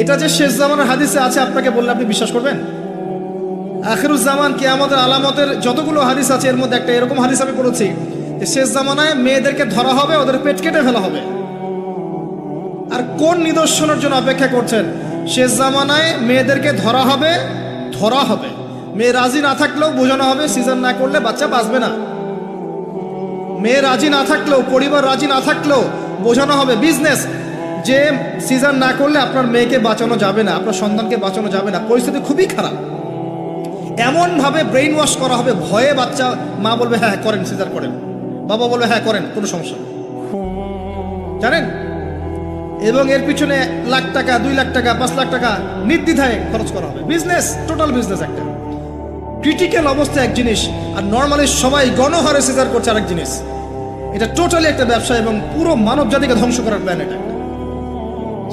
এটা যে শেষ জামানের হাদিসে আছে আপনাকে বললে আপনি বিশ্বাস করবেন? আখিরুজ জামান কিয়ামতের আলামতের যতগুলো হাদিস আছে এর মধ্যে একটা এরকম হাদিস আমি পড়েছি যে শেষ জামানায় মেয়েদেরকে ধরা হবে, ওদের পেট কেটে ফেলা হবে। আর কোন নিদর্শনের জন্য অপেক্ষা করছেন? শেষ জামানায় মেয়েদেরকে ধরা হবে, মেয়ে রাজি না থাকলেও বোঝানো হবে সিজার না করলে বাচ্চা বাঁচবে না। মেয়ে রাজি না থাকলেও, পরিবার রাজি না থাকলেও বোঝানো হবে বিজনেস যে সিজার না করলে আপনার মেয়েকে বাঁচানো যাবে না, আপনার সন্তানকে বাঁচানো যাবে না, পরিস্থিতি খুবই খারাপ। এমনভাবে ব্রেইন ওয়াশ করা হবে, ভয়ে বাচ্চা, মা বলবে হ্যাঁ করেন, সিজার করেন, বাবা বলবে হ্যাঁ করেন, কোনো সমস্যা নেই, জানেন। এবং এর পিছনে লাখ টাকা, 2 লাখ টাকা, 5 লাখ টাকা নির্দ্বিধায় খরচ করা হবে। বিজনেস, টোটাল বিজনেস একটা। ক্রিটিক্যাল অবস্থা এক জিনিস, আর নর্মালি সবাই গণহারে সিজার করছে আরেক জিনিস। এটা টোটালি একটা ব্যবসা এবং পুরো মানব জাতিকে ধ্বংস করার প্ল্যান এটা।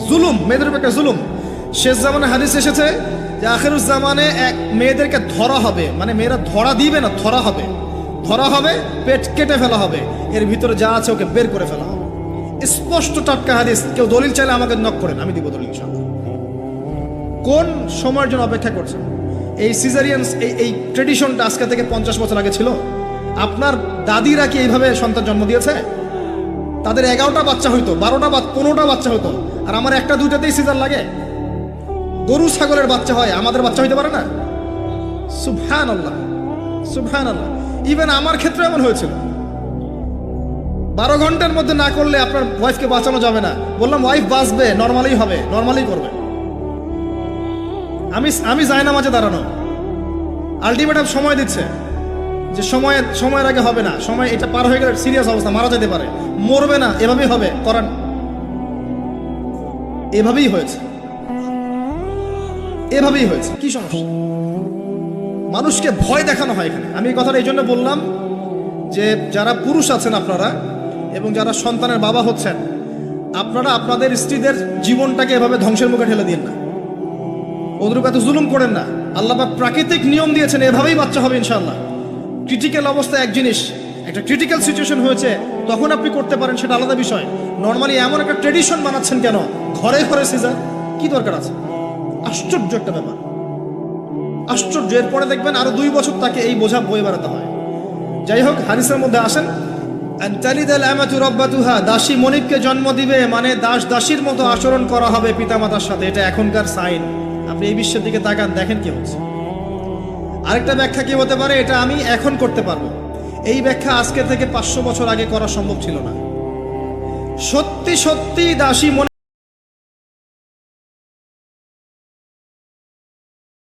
জুলুম, মেয়েদের উপর একটা জুলুম। শেষ জামানে হাদিস এসেছে যে আখিরুজ জামানে মেয়েদেরকে ধরা হবে, মানে মেয়েরা ধরা দিবে না, ধরা হবে, পেট কেটে ফেলা হবে, এর ভিতরে যা আছে ওকে বের করে ফেলা হবে। স্পষ্ট টাটকা হাদিস। কেউ দলিল চাইলে আমাকে নক করেন, আমি দিব দলিল ইনশাআল্লাহ। কোন সময়ের জন্য অপেক্ষা করছেন? এই সিজারিয়ান এই ট্রেডিশনটা আজকে থেকে 50 বছর আগে ছিল। আপনার দাদিরা কি এইভাবে সন্তান জন্ম দিয়েছে? তাদের 11টা বাচ্চা হইতো, 12টা 15টা বাচ্চা হইতো, আর আমার 1টা 2টাতেই সিজার লাগে। গরু ছাগলের বাচ্চা হয়, আমাদের বাচ্চা হইতে পারে না? সুবহানাল্লাহ, সুবহানাল্লাহ। ইভেন আমার ক্ষেত্রে এমন হয়েছিল। 12 ঘন্টার মধ্যে না করলে আপনার ওয়াইফকে বাঁচানো যাবে না। বললাম ওয়াইফ বাঁচবে, নর্মালি হবে, নর্মালি করবে। আমি যাই না মাঝে দাঁড়ানো, আলটিমেটাম সময় দিচ্ছে যে সময়ের আগে হবে না, সময় এটা পার হয়ে গেলে সিরিয়াস অবস্থা, মারা যেতে পারে, মরবে না, এভাবেই হবে, করান। এভাবেই হয়েছে, এভাবেই হয়েছে। কি সমস্যা? মানুষকে ভয় দেখানো হয় এখানে। আমি এই কথাটা এই জন্য বললাম যে যারা পুরুষ আছেন আপনারা এবং যারা সন্তানের বাবা হচ্ছেন, আপনারা আপনাদের স্ত্রীদের জীবনটাকে এভাবে ধ্বংসের মুখে ঠেলে দিন না, ওদের উপর এত জুলুম করেন না। আল্লাহ পাক প্রাকৃতিক নিয়ম দিয়েছেন, এভাবেই বাচ্চা হবে ইনশাআল্লাহ। ক্রিটিক্যাল অবস্থা এক জিনিস, একটা ক্রিটিক্যাল সিচুয়েশন হয়েছে তখন আপনি করতে পারেন, সেটা আলাদা বিষয়। নর্মালি এমন একটা ট্রেডিশন বানাচ্ছেন কেন? ঘরে ঘরে সিজার, কি দরকার আছে? আশ্চর্য একটা ব্যাপার, আশ্চর্য। এরপরে দেখবেন আরো 2 বছর তাকে এই বোঝা বয়ে বেড়াতে হয়। যাই হোক, হাদিসের মধ্যে আসেন, দাসী মনিবকে জন্ম দিবে, মানে দাসীর মতো আচরণ করা হবে পিতামাতার সাথে। এটা এখনকার সাইন। আপনি এই বিশ্বের দিকে তাকান, দেখেন কি হচ্ছে। আরেকটা ব্যাখ্যা কি হতে পারে? এটা আমি এখন করতে পারবো। এই ব্যাখ্যা আজকে থেকে 500 বছর আগে করা সম্ভব ছিল না। সত্যি সত্যি দাসী